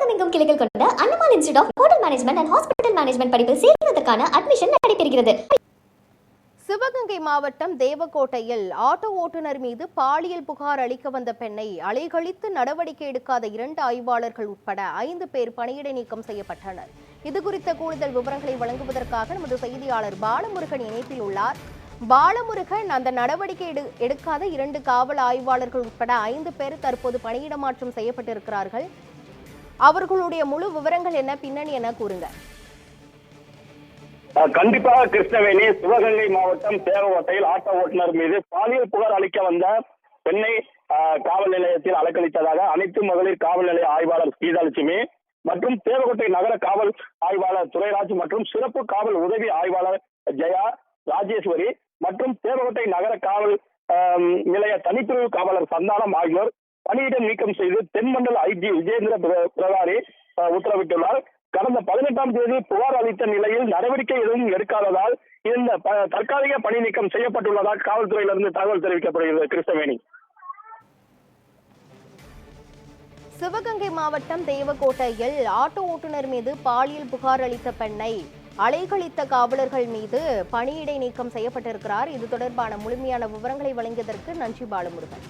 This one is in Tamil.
தமிழகமெங்கும் கிளைகள் கொண்ட Annamal institute of hotel management and hospital management படிப்பில் சேர்வதற்கான அட்மிஷன் நடைபெறுகிறது. சிவகங்கை மாவட்டம் தேவக்கோட்டையில் ஆட்டோ ஓட்டுநர் மீது பாலியல் புகார் அளிக்க வந்த பெண்ணை அலைகழித்து நடவடிக்கை எடுக்காத 2 ஆய்வாளர்கள் உட்பட 5 பேர் பணியிடை நீக்கம் செய்யப்பட்டனர். இதுகுறித்த கூடுதல் விவரங்களை வழங்குவதற்காக நமது செய்தியாளர் பாலமுருகன் இணைப்பில் உள்ளார். பாலமுருகன், அந்த நடவடிக்கை எடுக்காத 2 காவல் ஆய்வாளர்கள் உட்பட 5 பேர் தற்போது பணியிட மாற்றம் செய்யப்பட்டிருக்கிறார்கள். அவர்களுடைய முழு விவரங்கள் என்ன, பின்னணி என கூறுங்க. கண்டிப்பாக கிருஷ்ணவேணி, சிவகங்கை மாவட்டம் தேவக்கோட்டையில் ஆட்டோ ஓட்டுநர் மீது பாலியல் புகார் அளிக்க வந்த பெண்ணை காவல் நிலையத்தில் அலக்களித்ததாக அனைத்து மகளிர் காவல் நிலைய ஆய்வாளர் கீதாலட்சுமி மற்றும் தேவக்கோட்டை நகர காவல் ஆய்வாளர் துரைராஜ் மற்றும் சிறப்பு காவல் உதவி ஆய்வாளர் ஜெயா, ராஜேஸ்வரி மற்றும் தேவக்கோட்டை நகர காவல் நிலைய தனிப்பிரிவு காவலர் சந்தானம் ஆகியோர் பணியிடம் நீக்கம் செய்து தென்மண்டல ஐஜி விஜேந்திர பிரதாரி உத்தரவிட்டுள்ளார். கடந்த 18ஆம் தேதி புகார் அளித்த நிலையில் நடவடிக்கை எதுவும் எடுக்காததால் இந்த தற்காலிக பணி நீக்கம் செய்யப்பட்டுள்ளதாக காவல்துறையிலிருந்து தகவல் தெரிவிக்கப்படுகிறது. கிருஷ்ணவேணி. சிவகங்கை மாவட்டம் தேவக்கோட்டையில் ஆட்டோ ஓட்டுநர் மீது பாலியல் புகார் அளித்த பெண்ணை அலைகழித்த காவலர்கள் மீது பணியிடை நீக்கம் செய்யப்பட்டிருக்கிறார். இது தொடர்பான முழுமையான விவரங்களை வழங்கியதற்கு நன்றி பாலமுருகன்.